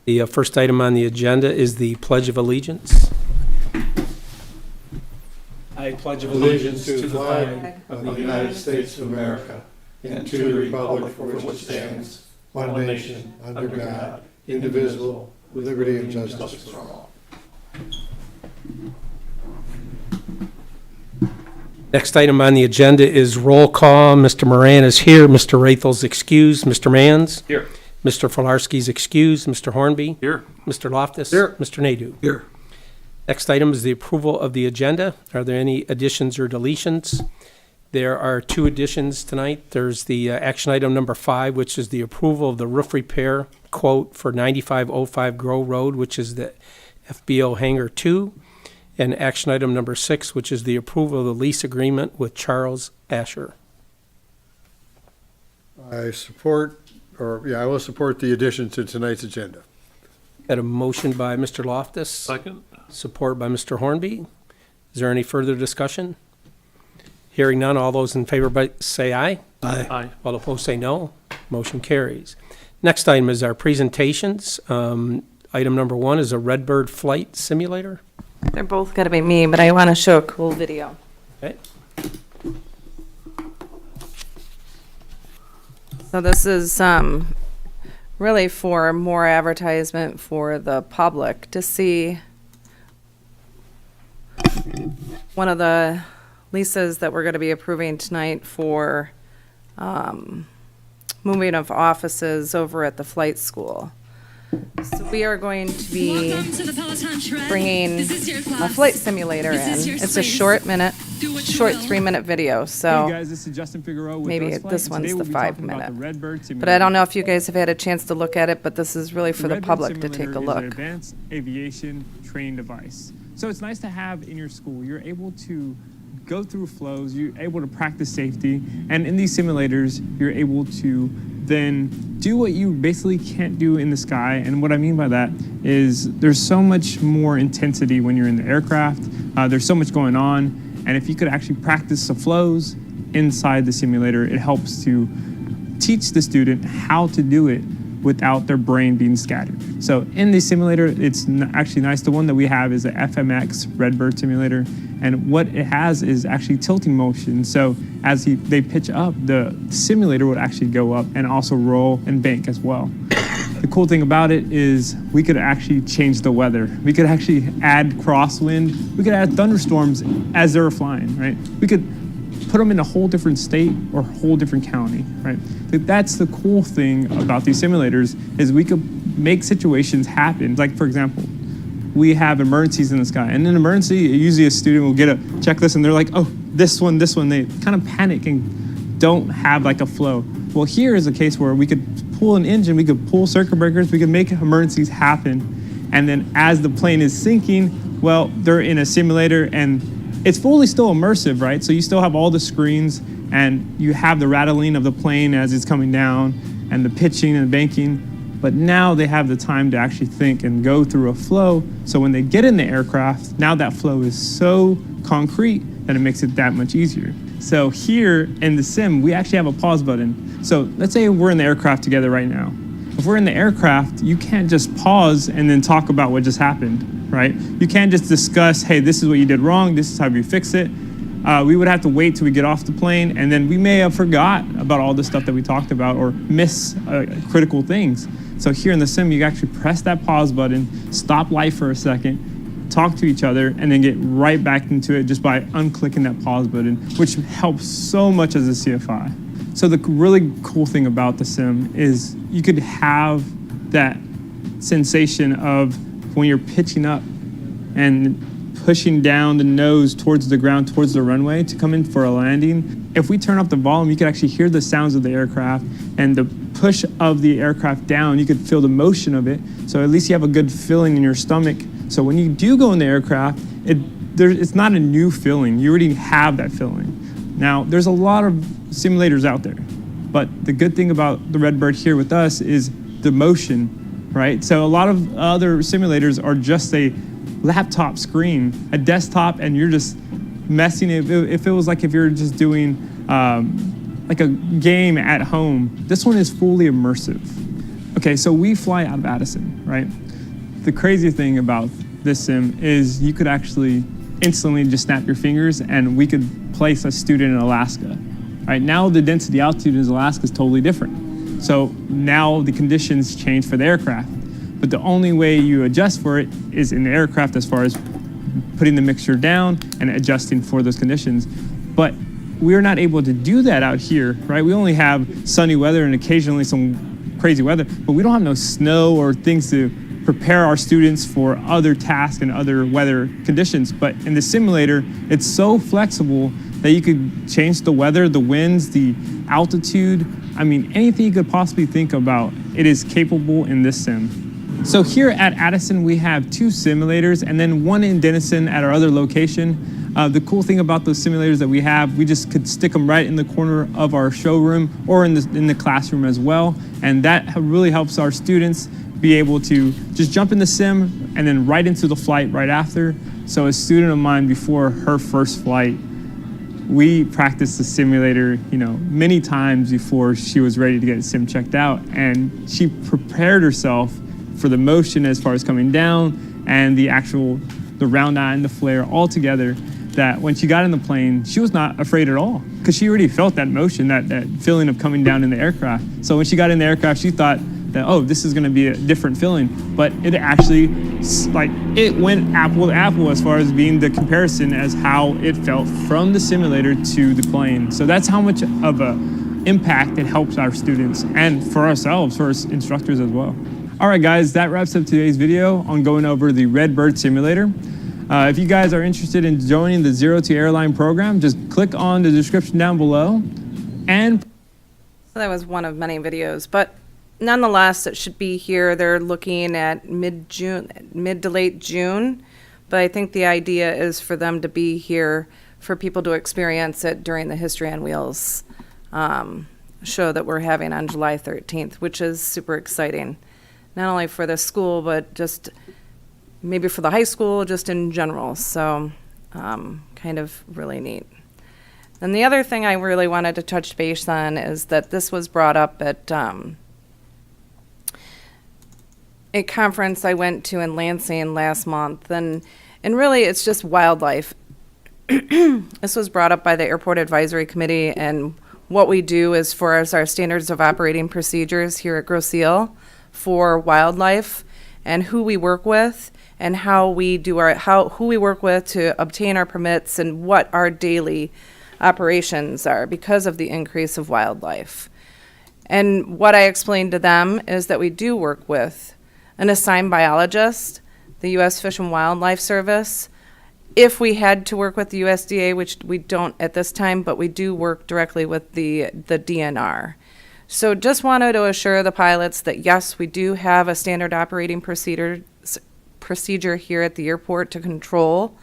The first item on the agenda is the Pledge of Allegiance. I pledge Allegiance to the flag of the United States of America and to the republic for which it stands, one nation, under God, indivisible, with liberty and justice for all. Next item on the agenda is roll call. Mr. Moran is here. Mr. Rathel's excused. Mr. Manns? Here. Mr. Filarski's excused. Mr. Hornby? Here. Mr. Loftus? Here. Mr. Nadeau? Here. Next item is the approval of the agenda. Are there any additions or deletions? There are two additions tonight. There's the action item number 5, which is the approval of the roof repair quote for 9505 Grow Road, which is the FBO Hangar 2. And action item number 6, which is the approval of the lease agreement with Charles Asher. I will support the addition to tonight's agenda. Got a motion by Mr. Loftus. Second. Support by Mr. Hornby. Is there any further discussion? Hearing none, all those in favor say aye. Aye. All opposed say no. Motion carries. Next item is our presentations. Item number 1 is a Redbird flight simulator. They're both going to be me, but I want to show a cool video. Okay. So this is really for more advertisement for the public to see one of the leases that we're going to be approving tonight for moving of offices over at the flight school. So we are going to be bringing a flight simulator in. It's a short 3-minute video. So hey guys, this is Justin Figueroa with maybe Those Flight, this and one's today the we'll be talking about 5-minute. the Redbird simulator. But I don't know if you guys have had a chance to look at it, but this is really for the Redbird public to take a simulator is look. an advanced aviation training device. So it's nice to have in your school. You're able to go through flows, you're able to practice safety, and in these simulators, you're able to then do what you basically can't do in the sky. And what I mean by that is there's so much more intensity when you're in the aircraft. There's so much going on. And if you could actually practice the flows inside the simulator, it helps to teach the student how to do it without their brain being scattered. So in the simulator, it's actually nice. The one that we have is the FMX Redbird simulator. And what it has is actually tilting motion. So as they pitch up, the simulator would actually go up and also roll and bank as well. The cool thing about it is we could actually change the weather. We could actually add crosswind. We could add thunderstorms as they were flying, right? We could put them in a whole different state or a whole different county, right? That's the cool thing about these simulators is we could make situations happen. Like, for example, we have emergencies in the sky. And in an emergency, usually a student will get a checklist and they're like, oh, this one. They kind of panic and don't have like a flow. Well, here is a case where we could pull an engine, we could pull circuit breakers, we could make emergencies happen. And then as the plane is sinking, well, they're in a simulator and it's fully still immersive, right? So you still have all the screens and you have the rattling of the plane as it's coming down and the pitching and the banking. But now they have the time to actually think and go through a flow. So when they get in the aircraft, now that flow is so concrete that it makes it that much easier. So here in the sim, we actually have a pause button. So let's say we're in the aircraft together right now. If we're in the aircraft, you can't just pause and then talk about what just happened, right? You can't just discuss, hey, this is what you did wrong, this is how you fix it. We would have to wait till we get off the plane, and then we may have forgot about all the stuff that we talked about or miss critical things. So here in the sim, you actually press that pause button, stop life for a second, talk to each other, and then get right back into it just by unclicking that pause button, which helps so much as a CFI. So the really cool thing about the sim is you could have that sensation of when you're pitching up and pushing down the nose towards the ground, towards the runway to come in for a landing. If we turn up the volume, you can actually hear the sounds of the aircraft and the push of the aircraft down, you could feel the motion of it. So at least you have a good feeling in your stomach. So when you do go in the aircraft, it's not a new feeling. You already have that feeling. Now, there's a lot of simulators out there, but the good thing about the Redbird here with us is the motion, right? So a lot of other simulators are just a laptop screen, a desktop, and you're just messing it. If it was like if you're just doing like a game at home, this one is fully immersive. Okay, so we fly out of Addison, right? The crazy thing about this sim is you could actually instantly just snap your fingers and we could place a student in Alaska. Right now, the density altitude in Alaska is totally different. So now the conditions change for the aircraft. But the only way you adjust for it is in the aircraft as far as putting the mixture down and adjusting for those conditions. But we're not able to do that out here, right? We only have sunny weather and occasionally some crazy weather, but we don't have no snow or things to prepare our students for other tasks and other weather conditions. But in the simulator, it's so flexible that you could change the weather, the winds, the altitude. I mean, anything you could possibly think about, it is capable in this sim. So here at Addison, we have 2 simulators and then 1 in Denison at our other location. The cool thing about those simulators that we have, we just could stick them right in the corner of our showroom or in the classroom as well. And that really helps our students be able to just jump in the sim and then right into the flight right after. So a student of mine, before her first flight, we practiced the simulator, many times before she was ready to get sim checked out. And she prepared herself for the motion as far as coming down and the round eye and the flare all together, that when she got in the plane, she was not afraid at all because she already felt that motion, that feeling of coming down in the aircraft. So when she got in the aircraft, she thought that, oh, this is going to be a different feeling. But it actually, it went apple to apple as far as being the comparison as how it felt from the simulator to the plane. So that's how much of a impact it helps our students and for ourselves, for us instructors as well. All right, guys, that wraps up today's video on going over the Redbird simulator. If you guys are interested in joining the Zero to Airline program, just click on the description down below. And That was one of many videos, but nonetheless, it should be here. They're looking at mid to late June, but I think the idea is for them to be here for people to experience it during the History on Wheels show that we're having on July 13th, which is super exciting. Not only for the school, but just maybe for the high school, just in general. So kind of really neat. And the other thing I really wanted to touch base on is that this was brought up at a conference I went to in Lansing last month. And really, it's just wildlife. This was brought up by the Airport Advisory Committee, and what we do is for our standards of operating procedures here at Grosse Ile for wildlife and who we work with and how we do who we work with to obtain our permits and what our daily operations are because of the increase of wildlife. And what I explained to them is that we do work with an assigned biologist, the U.S. Fish and Wildlife Service. If we had to work with the USDA, which we don't at this time, but we do work directly with the DNR. So just wanted to assure the pilots that yes, we do have a standard operating procedure here at the airport to control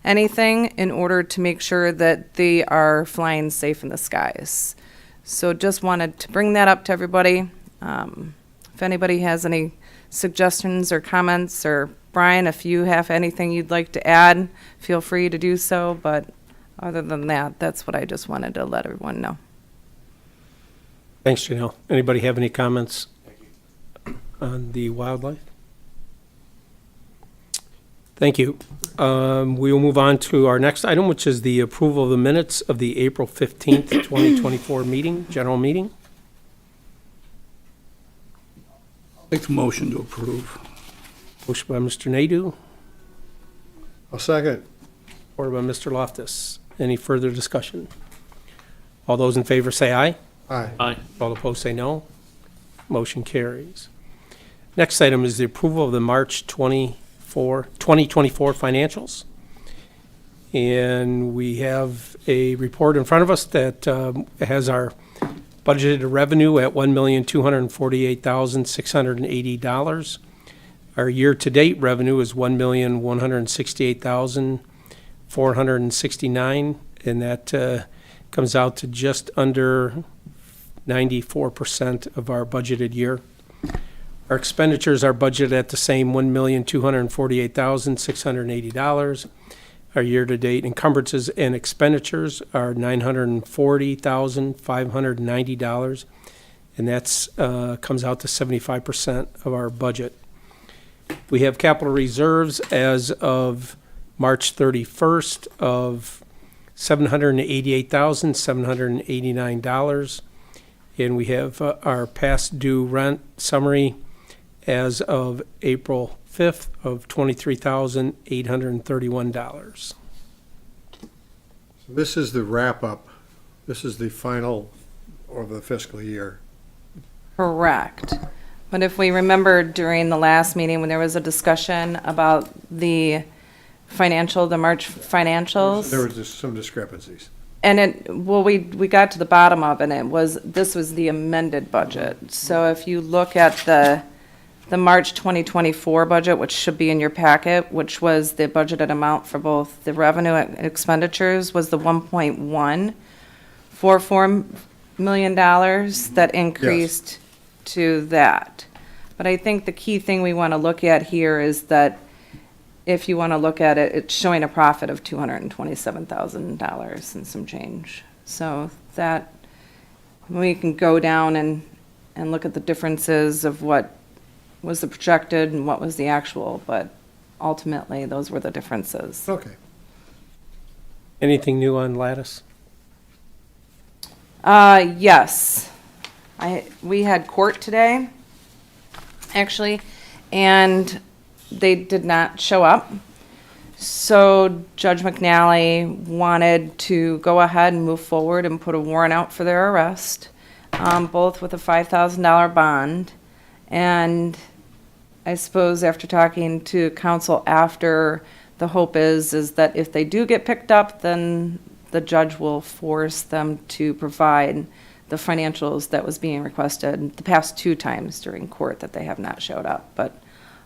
anything in order to make sure that they are flying safe in the skies. So just wanted to bring that up to everybody. If anybody has any suggestions or comments, or Brian, if you have anything you'd like to add, feel free to do so. But other than that, that's what I just wanted to let everyone know. Thanks, Janelle. Anybody have any comments on the wildlife? Thank you. We will move on to our next item, which is the approval of the minutes of the April 15th, 2024 general meeting. Make the motion to approve. Motion by Mr. Nadeau, I'll second. or by Mr. Loftus. Any further discussion? All those in favor say aye. Aye. All opposed say no. Motion carries. Next item is the approval of the March 2024 financials. And we have a report in front of us that has our budgeted revenue at $1,248,680. Our year-to-date revenue is $1,168,469, and that comes out to just under 94% of our budgeted year. Our expenditures are budgeted at the same $1,248,680. Our year-to-date encumbrances and expenditures are $940,590. and that's comes out to 75% of our budget. We have capital reserves as of March 31st of $788,789, and we have our past due rent summary as of April 5th of $23,831. This is the wrap-up. This is the final of the fiscal year. Correct. But if we remember during the last meeting when there was a discussion about the March financials. There were just some discrepancies. And we got to the bottom of it, and this was the amended budget. So if you look at the March 2024 budget, which should be in your packet, which was the budgeted amount for both the revenue and expenditures, was the $1.144 million that increased to that. But I think the key thing we want to look at here is that if you want to look at it, it's showing a profit of $227,000 and some change. So that, we can go down and look at the differences of what was the projected and what was the actual, but ultimately, those were the differences. Okay. Anything new on Lattice? Yes. We had court today, actually, and they did not show up. So Judge McNally wanted to go ahead and move forward and put a warrant out for their arrest, both with a $5,000 bond. And I suppose after talking to counsel after, the hope is that if they do get picked up, then the judge will force them to provide the financials that was being requested the past 2 times during court that they have not showed up. But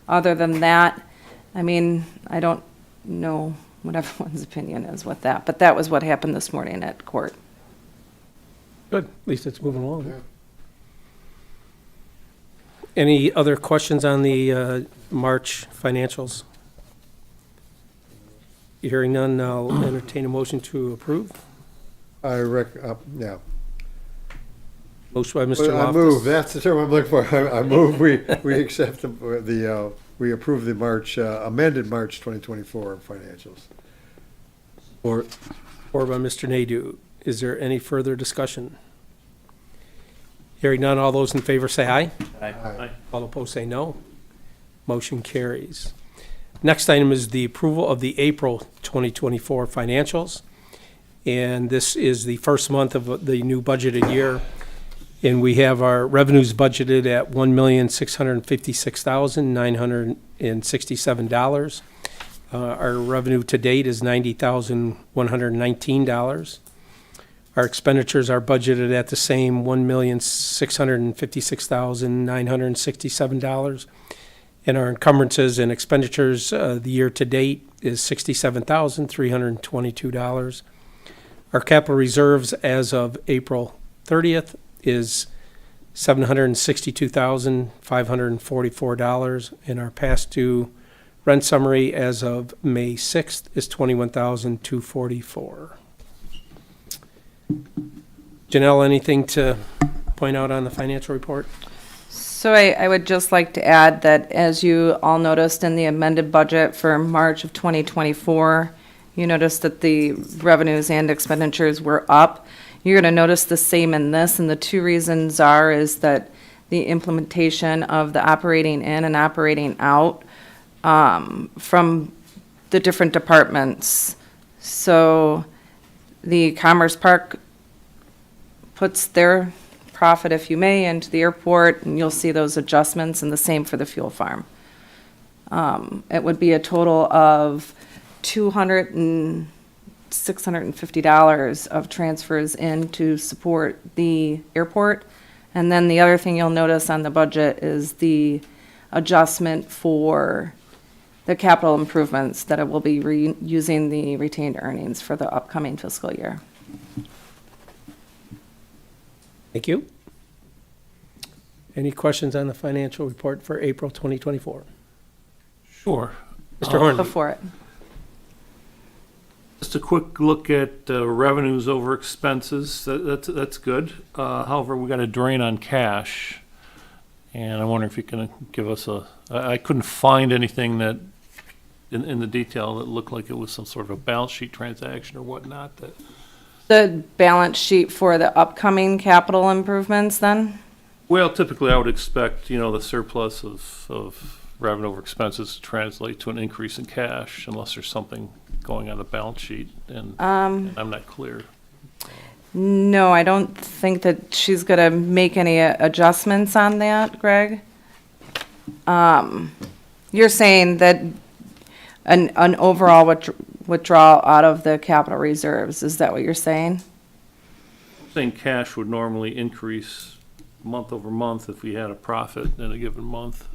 other than that, I mean, I don't know what everyone's opinion is with that, but that was what happened this morning at court. Good, at least it's moving along. Yeah. Any other questions on the March financials? Hearing none, I'll entertain a motion to approve. Yeah. Motion by Mr. Well, I Loftus. move, that's the term I'm looking for. I move we accept we approve the amended March 2024 financials. Or by Mr. Nadeau. Is there any further discussion? Hearing none, all those in favor say aye. Aye. All opposed say no. Motion carries. Next item is the approval of the April 2024 financials. And this is the first month of the new budgeted year. And we have our revenues budgeted at $1,656,967. Our revenue to date is $90,119. Our expenditures are budgeted at the same $1,656,967. And our encumbrances and expenditures, the year to date is $67,322. Our capital reserves as of April 30th is $762,544, and our past due rent summary as of May 6th is $21,244. Janelle, anything to point out on the financial report? So I would just like to add that, as you all noticed in the amended budget for March of 2024, you noticed that the revenues and expenditures were up. You're going to notice the same in this, and the 2 reasons is that the implementation of the operating in and operating out from the different departments. So the Commerce Park puts their profit, if you may, into the airport, and you'll see those adjustments, and the same for the fuel farm. It would be a total of $650 of transfers in to support the airport. And then the other thing you'll notice on the budget is the adjustment for the capital improvements that it will be using the retained earnings for the upcoming fiscal year. Thank you. Any questions on the financial report for April 2024? Sure. Mr. Horn? Before it. Just a quick look at revenues over expenses. That's good. However, we got a drain on cash. And I wonder if you can give us I couldn't find anything that, in the detail, that looked like it was some sort of a balance sheet transaction or whatnot. The balance sheet for the upcoming capital improvements then? Well, typically I would expect, the surplus of revenue over expenses to translate to an increase in cash unless there's something going on the balance sheet, and I'm not clear. No, I don't think that she's gonna make any adjustments on that, Greg. You're saying that an overall withdrawal out of the capital reserves, is that what you're saying? I'm saying cash would normally increase month over month if we had a profit in a given month.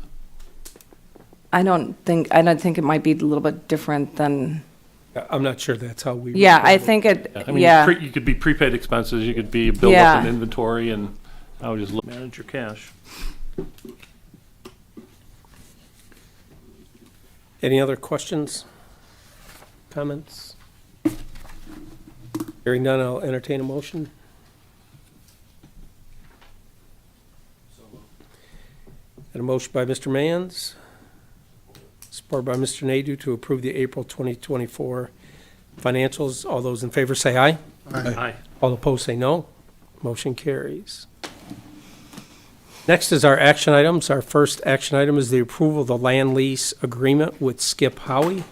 I don't think it might be a little bit different than, I'm not sure that's how we. yeah, I think it, I mean, yeah. you could be prepaid expenses, you could be build Yeah. up an inventory, and I would just manage your cash. Any other questions, comments? Hearing none, I'll entertain a motion. And a motion by Mr. Mans, supported by Mr. Nadu, to approve the April 2024 financials. All those in favor say aye. Aye. All opposed say no. Motion carries. Next is our action items. Our first action item is the approval of the land lease agreement with Skip Howey.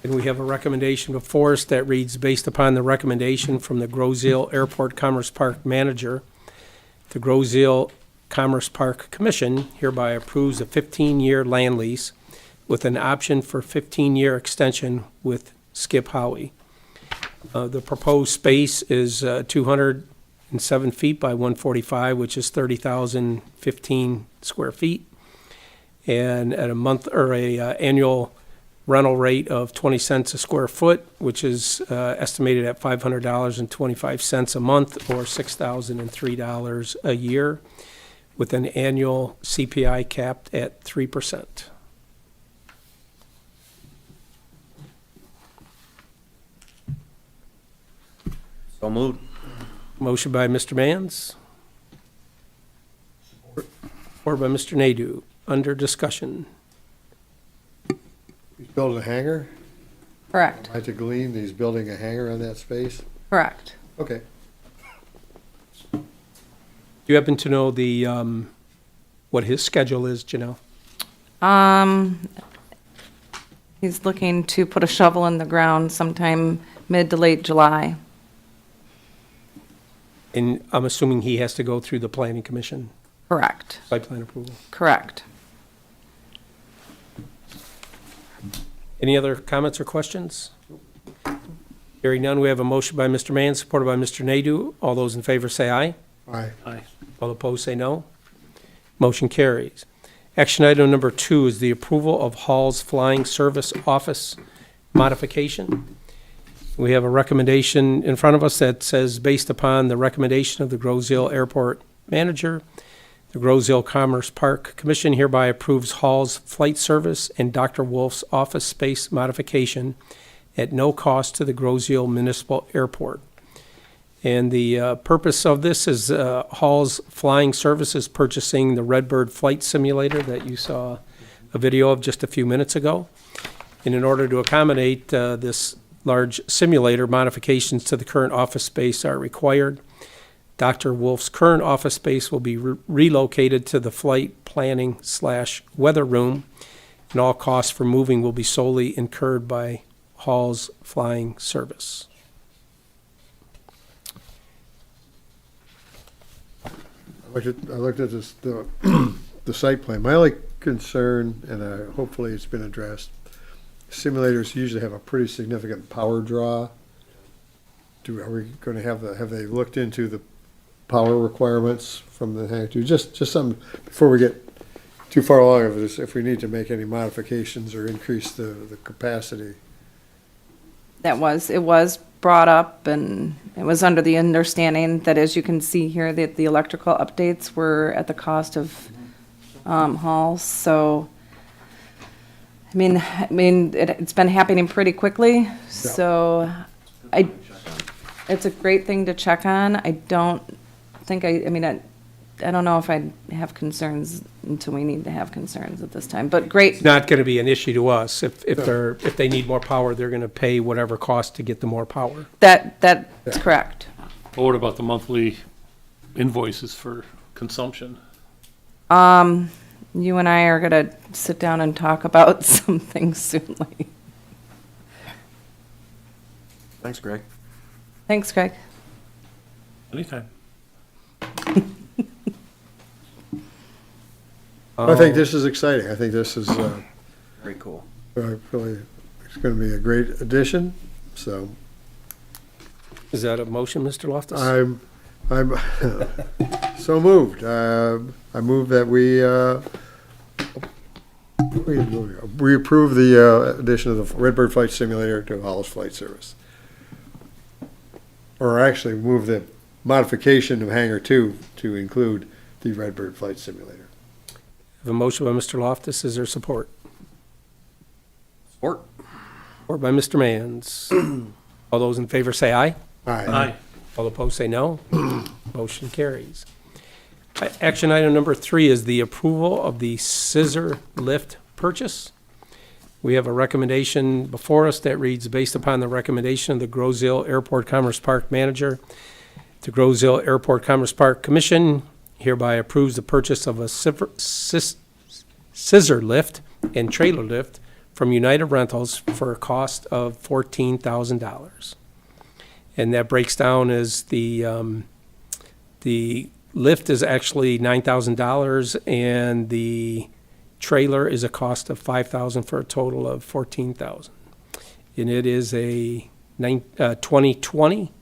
And we have a recommendation before us that reads, based upon the recommendation from the Groseal Airport Commerce Park Manager, the Groseal Commerce Park Commission hereby approves a 15-year land lease with an option for 15-year extension with Skip Howey. The proposed space is 207 feet by 145, which is 30,015 square feet. And at a annual rental rate of 20 cents a square foot, which is estimated at $500.25 a month, or $6,003 a year, with an annual CPI capped at 3%. So moved. Motion by Mr. Mans. Support by Mr. Nadu. Under discussion. He's building a hangar. Correct, I to glean, he's building a hangar on that space. correct. Okay. Do you happen to know the, what his schedule is, Janelle? He's looking to put a shovel in the ground sometime mid to late July. And I'm assuming he has to go through the planning commission, Correct, site plan approval. correct. Any other comments or questions? Hearing none, we have a motion by Mr. Mann, supported by Mr. Nadu. All those in favor say aye. Aye. Aye. All opposed say no. Motion carries. Action item number 2 is the approval of Hall's Flying Service Office modification. We have a recommendation in front of us that says, based upon the recommendation of the Groseal Airport Manager, the Groseal Commerce Park Commission hereby approves Hall's flight service and Dr. Wolf's office space modification at no cost to the Groseal Municipal Airport. And the purpose of this is Hall's Flying Services purchasing the Redbird flight simulator that you saw a video of just a few minutes ago. And in order to accommodate this large simulator, modifications to the current office space are required. Dr. Wolf's current office space will be relocated to the flight planning / weather room, and all costs for moving will be solely incurred by Hall's Flying Service. I looked at this, the site plan. My only concern, and hopefully it's been addressed, simulators usually have a pretty significant power draw. Are we going to have they looked into the power requirements from the hangar too? Just some, before we get too far along of this, if we need to make any modifications or increase the capacity. It was brought up, and it was under the understanding that, as you can see here, that the electrical updates were at the cost of Hall, so It's been happening pretty quickly, so it's a great thing to check on. I don't think I don't know if I'd have concerns until we need to have concerns at this time, but great. It's not going to be an issue to us. If they need more power, they're going to pay whatever cost to get the more power. That's correct. Well, what about the monthly invoices for consumption? You and I are gonna sit down and talk about some things soon. Thanks, Greg. Thanks, Craig. Anytime. I think this is exciting. I think this is, Very cool. really, it's gonna be a great addition, so Is that a motion, Mr. Loftus? I'm so moved. I move that we approve the addition of the Redbird Flight Simulator to Hollis Flight Service. Or actually move the modification of Hangar 2 to include the Redbird Flight Simulator. Have a motion by Mr. Loftus. Is there support? Sport. Support by Mr. Mans. All those in favor say aye. Aye. All opposed say no. Motion carries. Action item number 3 is the approval of the scissor lift purchase. We have a recommendation before us that reads, based upon the recommendation of the Grosville Airport Commerce Park Manager, the Grosville Airport Commerce Park Commission hereby approves the purchase of a scissor lift and trailer lift from United Rentals for a cost of $14,000. And that breaks down as the lift is actually $9,000 and the trailer is a cost of $5,000 for a total of $14,000. And it is a 2020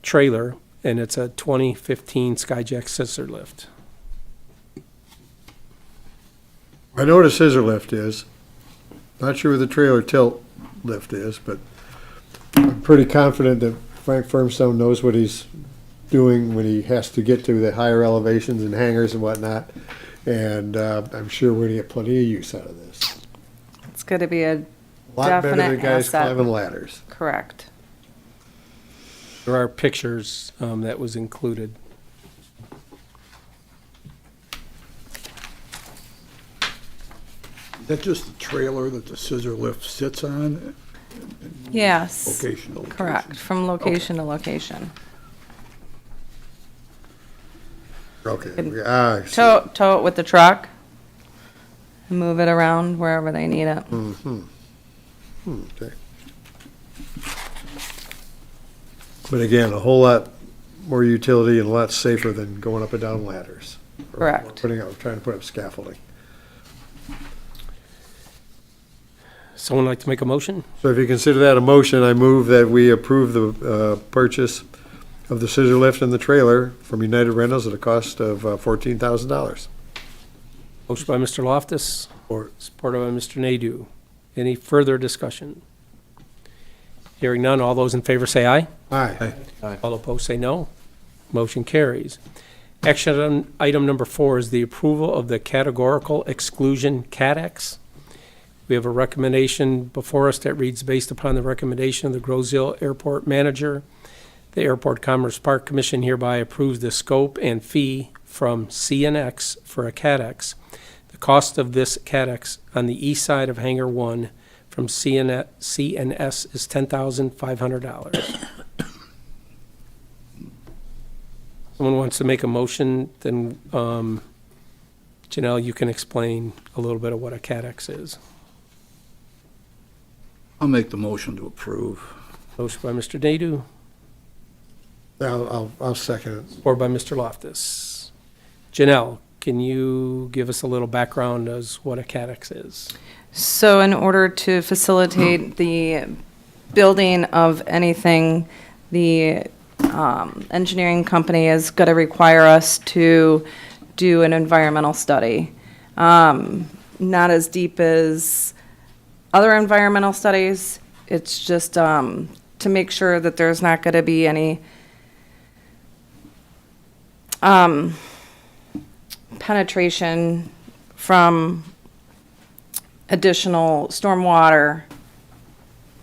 trailer, and it's a 2015 Skyjack scissor lift. I know what a scissor lift is. Not sure what the trailer tilt lift is, but I'm pretty confident that Frank Firmstone knows what he's doing when he has to get to the higher elevations and hangars and whatnot. And I'm sure we're gonna get plenty of use out of this. It's gonna be a A lot better than definite guys asset. climbing ladders. Correct. There are pictures that was included. Is that just the trailer that the scissor lift sits on? Yes. Location to location? Correct, from location to location. Okay. And I see. Tow it with the truck, and move it around wherever they need it. Okay. But again, a whole lot more utility and a lot safer than going up and down ladders. Or Correct. trying to put up scaffolding. Someone like to make a motion? So if you consider that a motion, I move that we approve the purchase of the scissor lift and the trailer from United Rentals at a cost of $14,000. Motion by Mr. Loftus, Or supported by Mr. Nadeau. Any further discussion? Hearing none, all those in favor say aye. aye. All opposed say no. Motion carries. Action item number 4 is the approval of the categorical exclusion CATEX. We have a recommendation before us that reads, based upon the recommendation of the Grosville Airport Manager, the Airport Commerce Park Commission hereby approves the scope and fee from CNX for a CATEX. The cost of this CATEX on the east side of Hangar 1 from CNS is $10,500. Someone wants to make a motion, then Janelle, you can explain a little bit of what a CATEX is. I'll make the motion to approve. Motion by Mr. Nadeau, I'll second it. or by Mr. Loftus. Janelle, can you give us a little background as what a CATEX is? So in order to facilitate the building of anything, the engineering company is going to require us to do an environmental study. Not as deep as other environmental studies. It's just to make sure that there's not going to be any penetration from additional stormwater,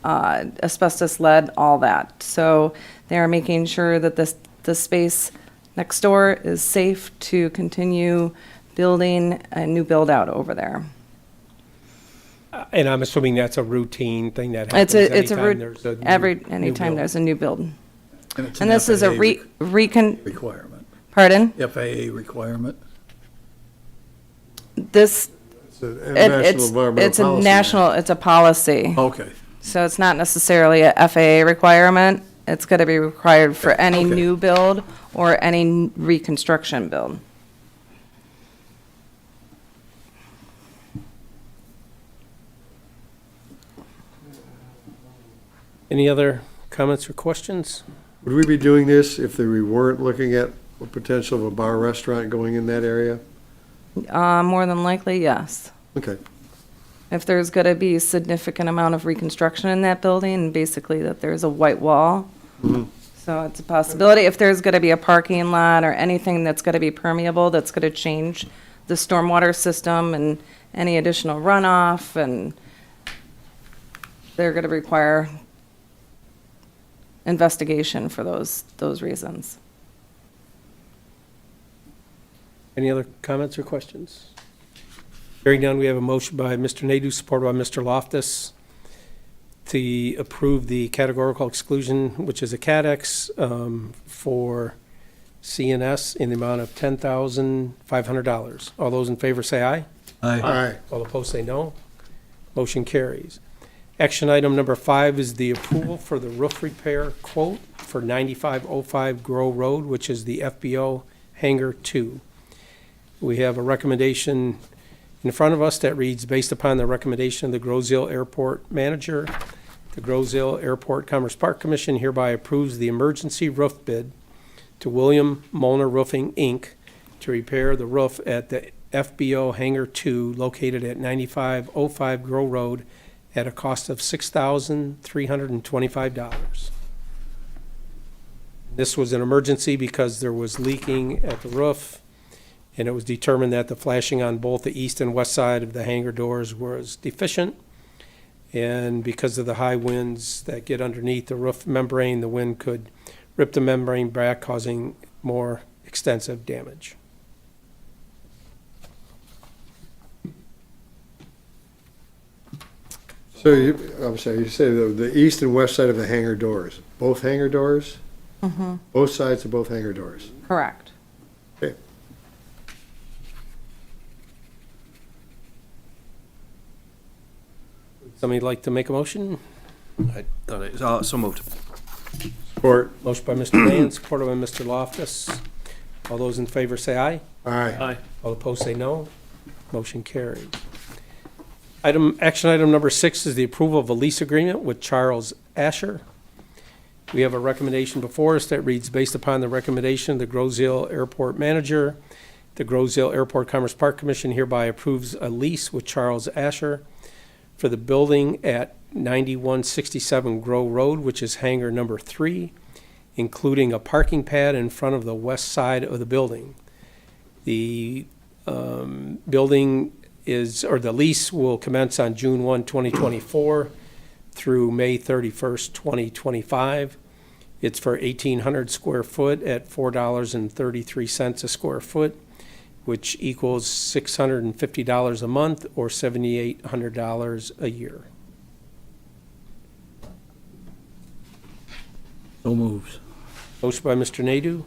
asbestos, lead, all that. So they're making sure that the space next door is safe to continue building a new build-out over there. And I'm assuming that's a routine thing that It's happens a anytime there's a new anytime build. there's a new build. it's And an this is a FAA requirement. pardon? FAA requirement. This, It's a national it's environmental a policy. national, it's a policy. Okay, So it's not necessarily a FAA requirement. It's going to be required for any Okay. new build or any reconstruction build. Any other comments or questions? Would we be doing this if we weren't looking at a potential of a bar restaurant going in that area? More than likely, yes. Okay, If there's going to be a significant amount of reconstruction in that building, and basically that there's a white wall. So it's a possibility. If there's going to be a parking lot or anything that's going to be permeable, that's going to change the stormwater system and any additional runoff, and they're going to require investigation for those reasons. Any other comments or questions? Hearing none, we have a motion by Mr. Nadu, supported by Mr. Loftus, to approve the categorical exclusion, which is a CATEX, for CNS in the amount of $10,500. All those in favor say aye. all right. All opposed say no. Motion carries. Action item number 5 is the approval for the roof repair quote for 9505 Grow Road, which is the FBO Hangar 2. We have a recommendation in front of us that reads, based upon the recommendation of the Groseal Airport Manager, the Groseal Airport Commerce Park Commission hereby approves the emergency roof bid to William Molnar Roofing, Inc. to repair the roof at the FBO Hangar 2 located at 9505 Grow Road at a cost of $6,325. This was an emergency because there was leaking at the roof, and it was determined that the flashing on both the east and west side of the hangar doors was deficient. And because of the high winds that get underneath the roof membrane, the wind could rip the membrane back, causing more extensive damage. So I'm sorry, you say the east and west side of the hangar doors, both hangar doors? Both sides of both hangar doors? Correct. Okay. Somebody like to make a motion? I thought it, so moved. Support. Motion by Mr. Mann, supported by Mr. Loftus. All those in favor say aye. All right. Aye. All opposed say no. Motion carried. Action item number 6 is the approval of a lease agreement with Charles Asher. We have a recommendation before us that reads, based upon the recommendation of the Groseal Airport Manager, the Groseal Airport Commerce Park Commission hereby approves a lease with Charles Asher for the building at 9167 Grow Road, which is hangar number 3, including a parking pad in front of the west side of the building. The building the lease will commence on June 1, 2024 through May 31st, 2025. It's for 1,800 square foot at $4.33 a square foot, which equals $650 a month or $7,800 a year. so moves. Motion by Mr. Nadu,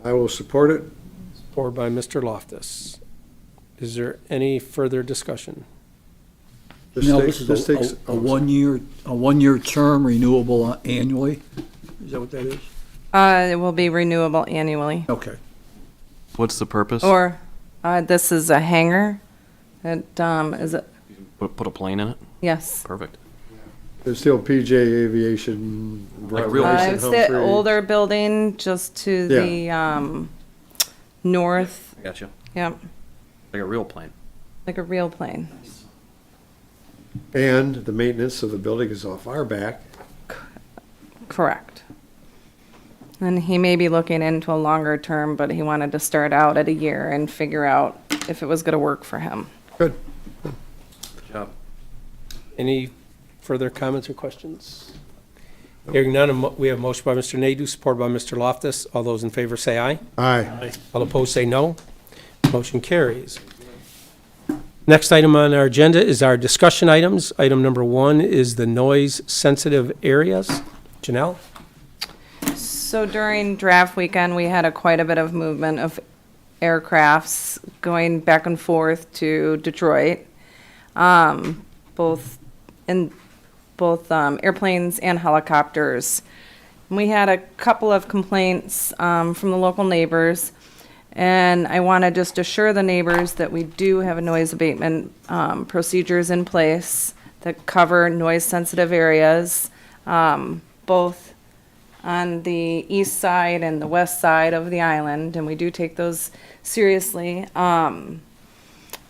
I will support it. supported by Mr. Loftus. Is there any further discussion? Now, this is a one-year term renewable annually? Is that what that is? It will be renewable annually. Okay. What's the purpose? Or, this is a hangar. It, is it, Put a plane in it? yes. Perfect. There's still PJ Aviation. Like real- Rice and It's the Humphrey. older building just to the, north, I got you. yep, Like a real plane. like a real plane. And the maintenance of the building is off our back. Correct. And he may be looking into a longer term, but he wanted to start out at a year and figure out if it was gonna work for him. Good. Good job. Any further comments or questions? Hearing none, we have a motion by Mr. Nadu, supported by Mr. Loftus. All those in favor say aye. Aye. All opposed say no. Motion carries. Next item on our agenda is our discussion items. Item number 1 is the noise-sensitive areas. Janelle? So during draft weekend, we had quite a bit of movement of aircrafts going back and forth to Detroit, both airplanes and helicopters. We had a couple of complaints from the local neighbors, and I want to just assure the neighbors that we do have a noise abatement procedures in place that cover noise-sensitive areas, both on the east side and the west side of the island, and we do take those seriously.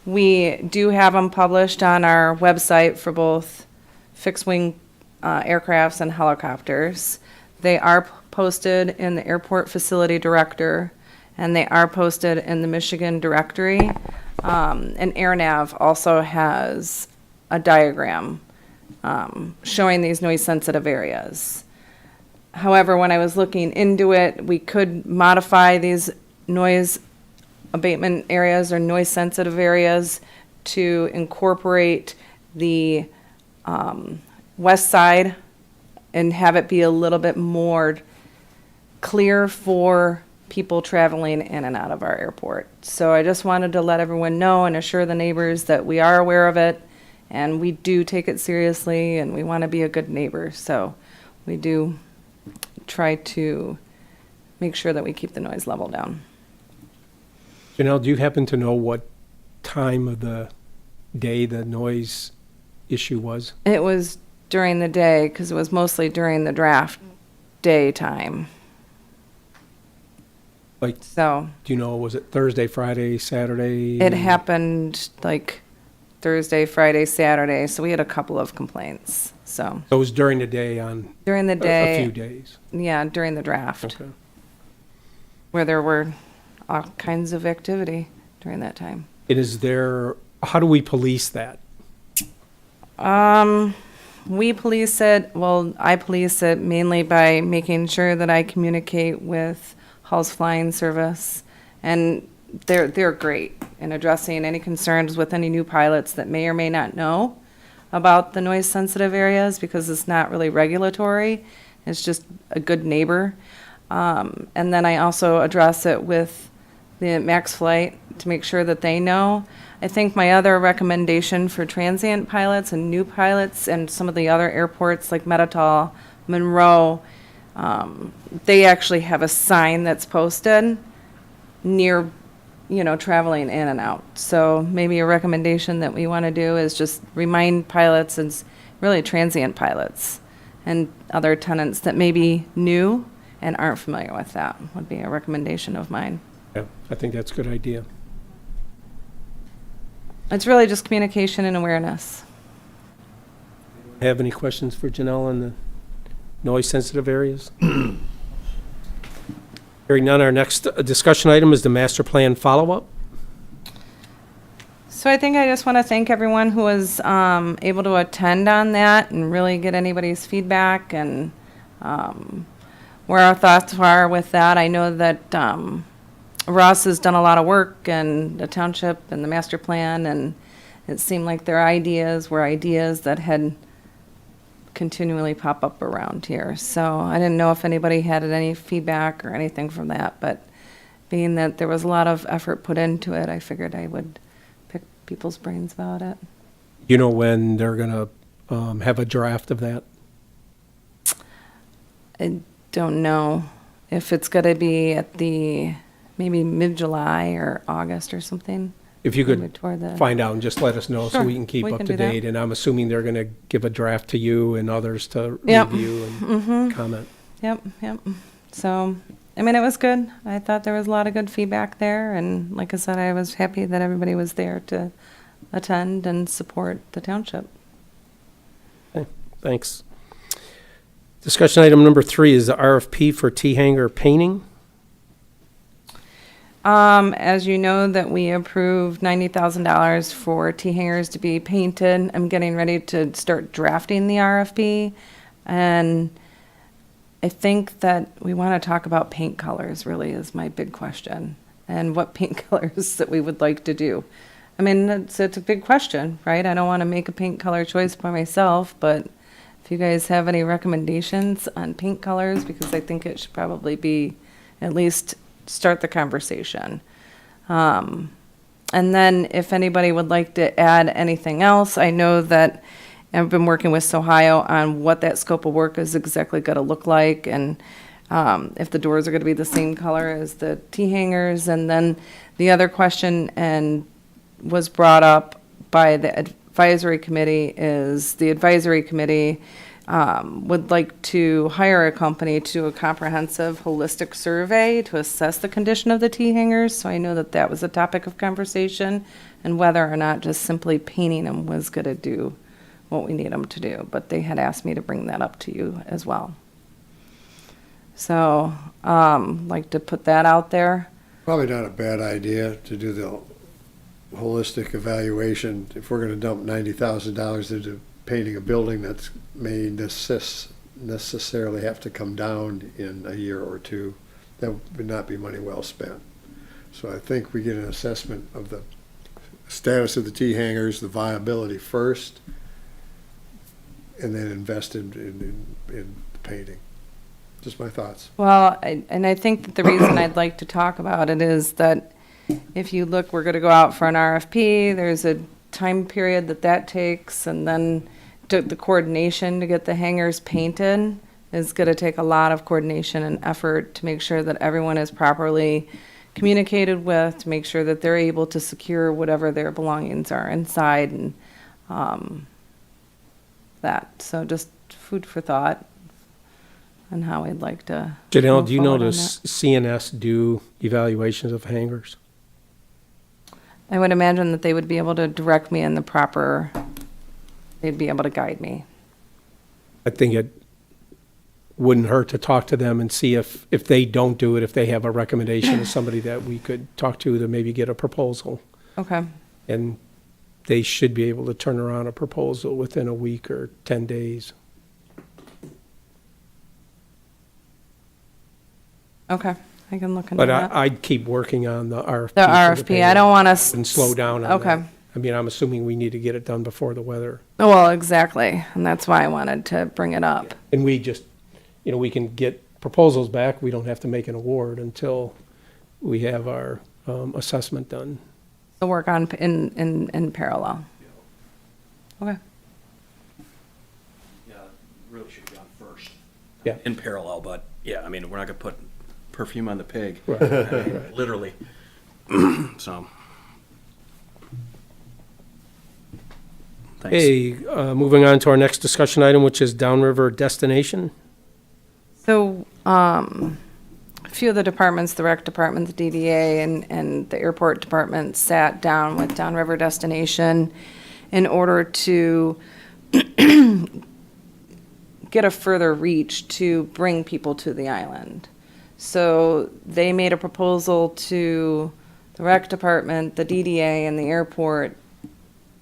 We do have them published on our website for both fixed-wing aircrafts and helicopters. They are posted in the airport facility director, and they are posted in the Michigan directory. And AirNav also has a diagram showing these noise-sensitive areas. However, when I was looking into it, we could modify these noise abatement areas or noise-sensitive areas to incorporate the west side and have it be a little bit more clear for people traveling in and out of our airport. So I just wanted to let everyone know and assure the neighbors that we are aware of it, and we do take it seriously, and we want to be a good neighbor. So we do try to make sure that we keep the noise level down. Janelle, do you happen to know what time of the day the noise issue was? It was during the day, because it was mostly during the draft day time. Like, So do you know, was it Thursday, Friday, Saturday? it happened like Thursday, Friday, Saturday, so we had a couple of complaints. So So it was during the day on during the a few day, days. yeah, during the draft, Okay. where there were all kinds of activity during that time. It is there, how do we police that? We police it, well, I police it mainly by making sure that I communicate with Hall's Flying Service, and they're great in addressing any concerns with any new pilots that may or may not know about the noise-sensitive areas, because it's not really regulatory, it's just a good neighbor. And then I also address it with the Max Flight to make sure that they know. I think my other recommendation for transient pilots and new pilots and some of the other airports like Metatol, Monroe, they actually have a sign that's posted near, traveling in and out. So maybe a recommendation that we want to do is just remind pilots, and really transient pilots and other tenants that may be new and aren't familiar with that, would be a recommendation of mine. Yeah, I think that's a good idea. It's really just communication and awareness. Have any questions for Janelle on the noise-sensitive areas? Hearing none, our next discussion item is the master plan follow-up. So I think I just want to thank everyone who was able to attend on that and really get anybody's feedback and where our thoughts are with that. I know that Ross has done a lot of work, and the township and the master plan, and it seemed like their ideas were ideas that had continually pop up around here. So I didn't know if anybody had any feedback or anything from that, but being that there was a lot of effort put into it, I figured I would pick people's brains about it. You know when they're going to have a draft of that? I don't know if it's going to be at the maybe mid-July or August or something. If you Maybe could toward the- find out and just let us know so Sure, we can keep we up can to do that. date. And I'm assuming they're going to give a draft to you and others to Yep. review and comment. Yep. So, I mean, it was good. I thought there was a lot of good feedback there, and like I said, I was happy that everybody was there to attend and support the township. Okay, thanks. Discussion item number 3 is the RFP for T-hgr painting. As you know, that we approved $90,000 for T-hangers to be painted. I'm getting ready to start drafting the RFP. And I think that we want to talk about paint colors, really, is my big question. And what paint colors that we would like to do. I mean, it's a big question, right? I don't want to make a paint color choice by myself, but if you guys have any recommendations on paint colors, because I think it should probably be at least start the conversation. And then if anybody would like to add anything else, I know that I've been working with Sohio on what that scope of work is exactly going to look like, and if the doors are going to be the same color as the T-hangers. And then the other question and was brought up by the advisory committee is the advisory committee would like to hire a company to do a comprehensive holistic survey to assess the condition of the T-hangers. So I know that that was a topic of conversation, and whether or not just simply painting them was going to do what we need them to do. But they had asked me to bring that up to you as well. So like to put that out there. Probably not a bad idea to do the holistic evaluation. If we're gonna dump $90,000 into painting a building that's may necessarily have to come down in a year or two, that would not be money well spent. So I think we get an assessment of the status of the T-hangers, the viability first, and then invest in painting. Just my thoughts. Well, and I think that the reason I'd like to talk about it is that if you look, we're going to go out for an RFP. There's a time period that takes, and then the coordination to get the hangars painted is going to take a lot of coordination and effort to make sure that everyone is properly communicated with, to make sure that they're able to secure whatever their belongings are inside, and that. So just food for thought on how I'd like to. Janelle, move do you know forward on does that. CNS do evaluations of hangars? I would imagine that they would be able to direct me in the proper, they'd be able to guide me. I think it wouldn't hurt to talk to them and see if they don't do it, if they have a recommendation of somebody that we could talk to maybe get a proposal. Okay. And they should be able to turn around a proposal within a week or 10 days. Okay. I can look into But that. I'd keep working on the RFP. The for RFP, I don't want to. And slow down on Okay. that. I mean, I'm assuming we need to get it done before the weather. Well, exactly. And that's why I wanted to bring it up. And we just, we can get proposals back. We don't have to make an award until we have our assessment done. So work on in parallel. Okay. Yeah, really should be on first. Yeah. In parallel, but yeah, I mean, we're not gonna put perfume on the pig. Right. I mean, literally. So. Thanks. Hey, moving on to our next discussion item, which is Downriver Destination. So, a few of the departments, the rec department, the DDA, and the airport department sat down with Downriver Destination in order to get a further reach to bring people to the island. So they made a proposal to the rec department, the DDA, and the airport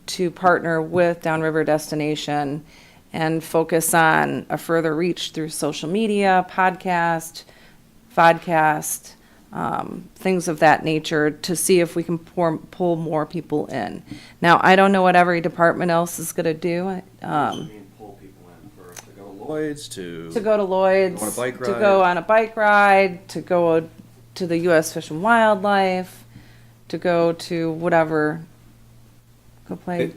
to partner with Downriver Destination and focus on a further reach through social media, podcast, vodcast, things of that nature to see if we can pull more people in. Now, I don't know what every department else is going to do. Pull people in for, to go to Lloyd's, to To go to Lloyd's, Go on a bike to ride. go on a bike ride, to go to the U.S. Fish and Wildlife, to go to whatever, go play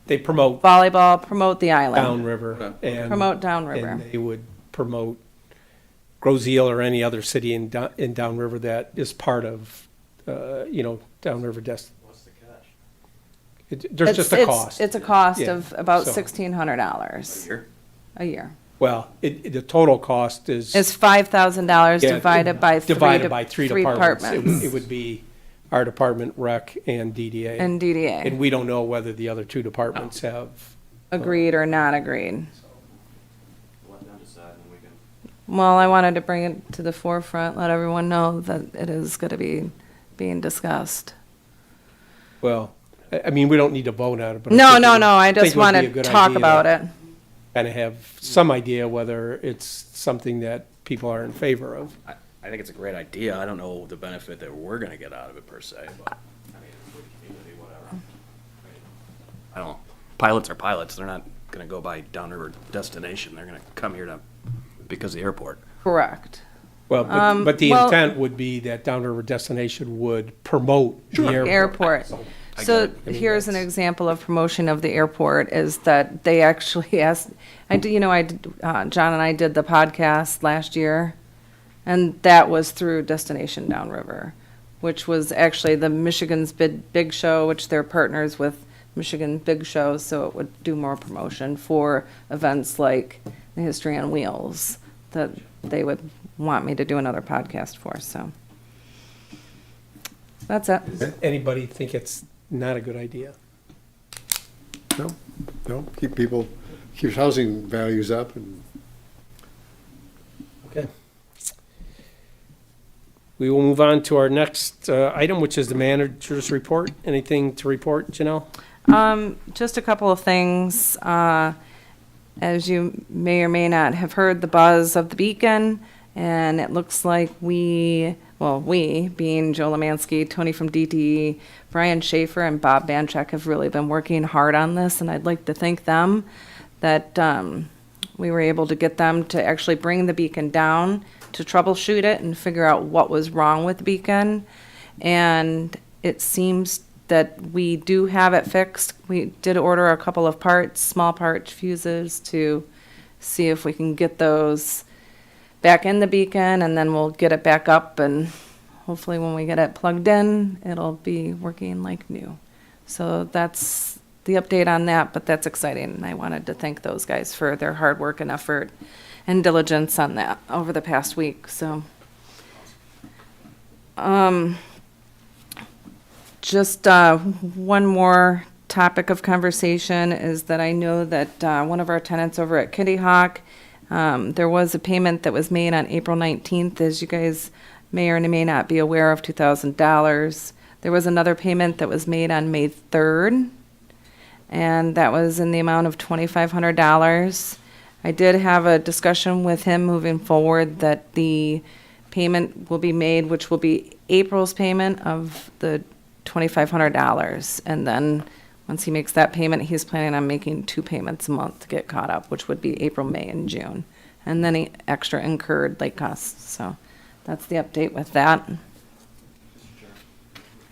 They promote volleyball, promote the island. Downriver. And Promote Downriver. And they would promote Groseal or any other city in Downriver that is part of, Downriver Destination. What's the catch? There's just a cost. It's a cost Yeah, of about so- $1,600 Here? a year. Well, the total cost is. It's $5,000 Yeah, divided by three departments. It would be our department, rec, and DDA. And DDA, And we don't know whether the other two departments have. agreed or not agreed. Let them decide and then we can. Well, I wanted to bring it to the forefront, let everyone know that it is going to be being discussed. Well, I mean, we don't need to vote on it, but. No, I just want to talk about it. Kind of have some idea whether it's something that people are in favor of. I think it's a great idea. I don't know the benefit that we're gonna get out of it per se, but, I mean, for the community, whatever. I don't know. Pilots are pilots. They're not gonna go by Downriver Destination. They're gonna come here because of the airport. Correct. Well, but the well- intent would be that Downriver Destination would promote the airport. Airport. So, So I mean, here's an that's- example of promotion of the airport is that they actually asked, John and I did the podcast last year, and that was through Destination Downriver, which was actually the Michigan's Big Show, which they're partners with Michigan Big Show, so it would do more promotion for events like the History on Wheels that they would want me to do another podcast for, so. That's it. Does anybody think it's not a good idea? No, keeps housing values up and Okay. We will move on to our next item, which is the manager's report. Anything to report, Janelle? Just a couple of things. As you may or may not have heard the buzz of the beacon, and it looks like we, being Joe Lemansky, Tony from DTE, Brian Schaefer, and Bob Banchek have really been working hard on this, and I'd like to thank them that we were able to get them to actually bring the beacon down to troubleshoot it and figure out what was wrong with the beacon. And it seems that we do have it fixed. We did order a couple of parts, small part fuses, to see if we can get those back in the beacon, and then we'll get it back up, and hopefully when we get it plugged in, it'll be working like new. So that's the update on that, but that's exciting, and I wanted to thank those guys for their hard work and effort and diligence on that over the past week, so. Just one more topic of conversation is that I know that one of our tenants over at Kitty Hawk, there was a payment that was made on April 19th, as you guys may or may not be aware of, $2,000. There was another payment that was made on May 3rd, and that was in the amount of $2,500. I did have a discussion with him moving forward that the payment will be made, which will be April's payment of the $2,500. And then once he makes that payment, he's planning on making 2 payments a month to get caught up, which would be April, May, and June. And then extra incurred late costs. So that's the update with that.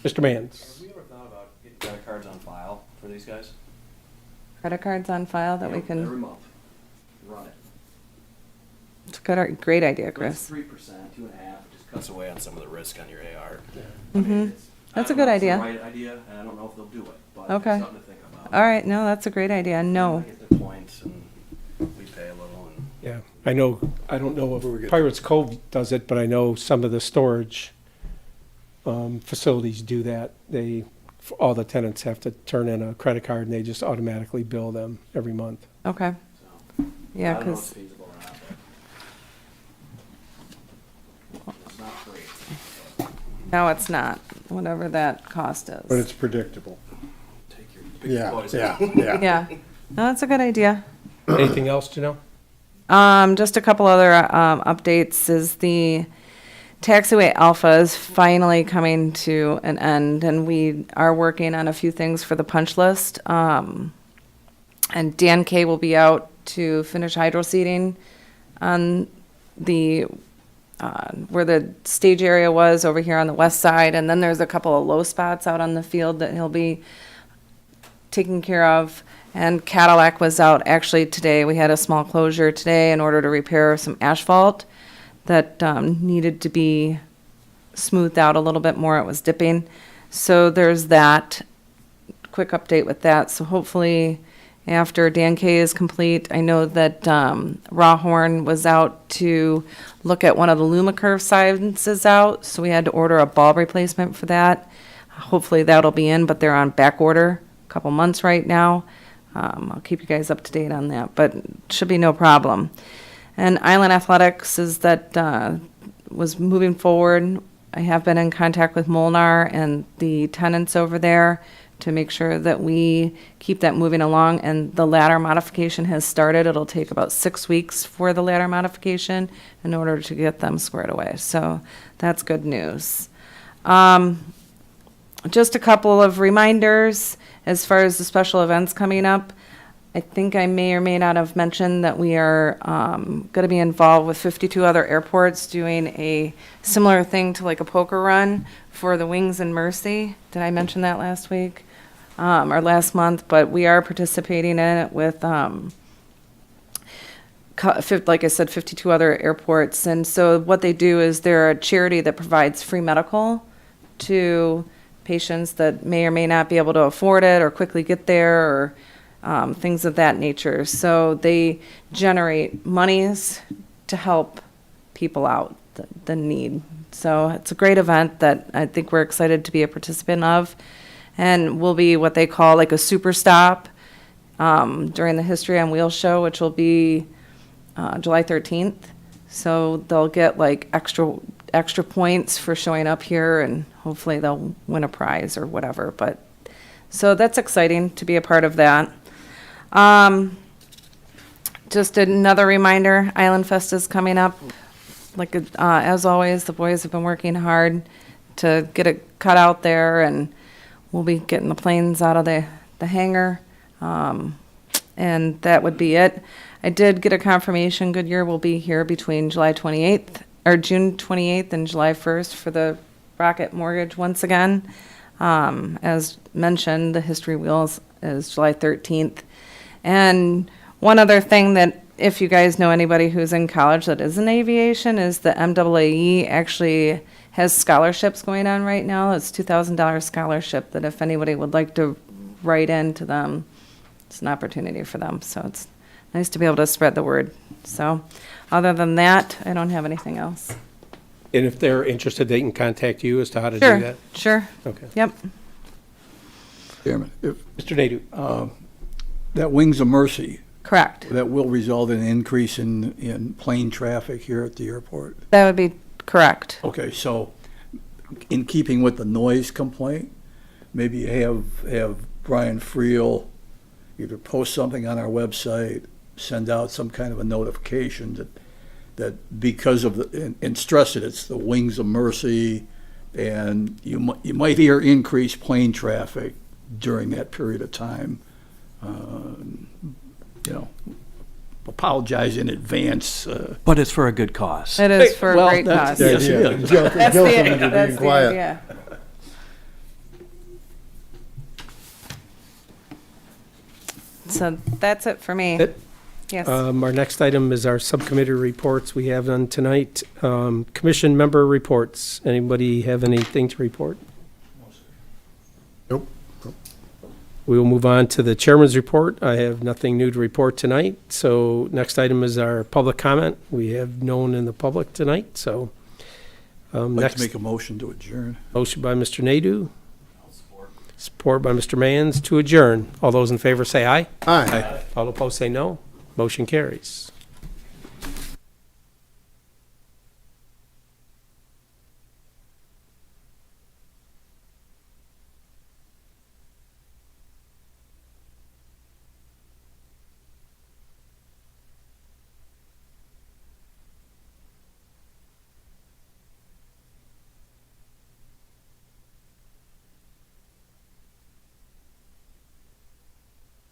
Mr. Mans? Have we ever thought about getting credit cards on file for these guys? Credit cards on file that we Every can, month. Run it. it's a great idea, It's Chris. 3%, 2.5%, it just cuts away on some of the risk on your AR. That's a good idea. It's the right idea, and I don't know if they'll do it, but Okay. it's something to think about. All right, no, that's a great idea. No. They get the points, and we pay a little, and Yeah, I don't know if Pirates Cove does it, but I know some of the storage facilities do that. All the tenants have to turn in a credit card, and they just automatically bill them every month. Okay. so. Yeah, I don't know if because it's feasible or not, but it's not free. no, it's not, whatever that cost is. but it's predictable. Take your big Yeah, boys. yeah. Yeah, no, that's a good idea. Anything else, Janelle? Just a couple other updates is the taxiway alpha is finally coming to an end, and we are working on a few things for the punch list. And Dan K will be out to finish hydro seeding on the where the stage area was over here on the west side, and then there's a couple of low spots out on the field that he'll be taking care of. And Cadillac was out actually today. We had a small closure today in order to repair some asphalt that needed to be smoothed out a little bit more. It was dipping. So there's that. Quick update with that. So hopefully after Dan K is complete, I know that Rawhorn was out to look at one of the Lumicurve signs out. So we had to order a bulb replacement for that. Hopefully that'll be in, but they're on back order, a couple months right now. I'll keep you guys up to date on that, but should be no problem. And Island Athletics is that was moving forward. I have been in contact with Molnar and the tenants over there to make sure that we keep that moving along, and the ladder modification has started. It'll take about 6 weeks for the ladder modification in order to get them squared away. So that's good news. Just a couple of reminders as far as the special events coming up. I think I may or may not have mentioned that we are going to be involved with 52 other airports doing a similar thing to like a poker run for the Wings and Mercy. Did I mention that last week or last month? But we are participating in it with, like I said, 52 other airports. And so what they do is they're a charity that provides free medical to patients that may or may not be able to afford it or quickly get there, or things of that nature. So they generate monies to help people out that need. So it's a great event that I think we're excited to be a participant of, and will be what they call like a super stop during the History on Wheels show, which will be July 13th. So they'll get like extra points for showing up here, and hopefully they'll win a prize or whatever. But so that's exciting to be a part of that. Just another reminder, Island Fest is coming up. Like, as always, the boys have been working hard to get it cut out there, and we'll be getting the planes out of the hangar. And that would be it. I did get a confirmation Goodyear will be here between July 28th, or June 28th and July 1st for the Rocket Mortgage once again. As mentioned, the History Wheels is July 13th. And one other thing that, if you guys know anybody who's in college that is in aviation, is the MAAE actually has scholarships going on right now. It's $2,000 scholarship that if anybody would like to write into them, it's an opportunity for them. So it's nice to be able to spread the word. So other than that, I don't have anything else. And if they're interested, they can contact you as to how to do that? Sure. Okay. Yep. Chairman, if Mr. Nadu? that Wings of Mercy, Correct. that will result in an increase in plane traffic here at the airport. That would be correct. Okay, so in keeping with the noise complaint, maybe have Brian Friel either post something on our website, send out some kind of a notification that because of and stress it, it's the Wings of Mercy, and you might hear increased plane traffic during that period of time. Apologize in advance. But it's for a good cause. It is for a Well, great that's- cause. Yes, it is. That's Guilt the, them into that's being the quiet. idea. So that's it for me. It- Yes. Our next item is our subcommittee reports we have done tonight. Commission member reports. Anybody have anything to report? Nope. We will move on to the chairman's report. I have nothing new to report tonight. So next item is our public comment. We have no one in the public tonight, so. I'd like Next, to make a motion to adjourn. motion by Mr. Nadu. Support by Mr. Mans to adjourn. All those in favor say aye. Aye. All opposed say no. Motion carries.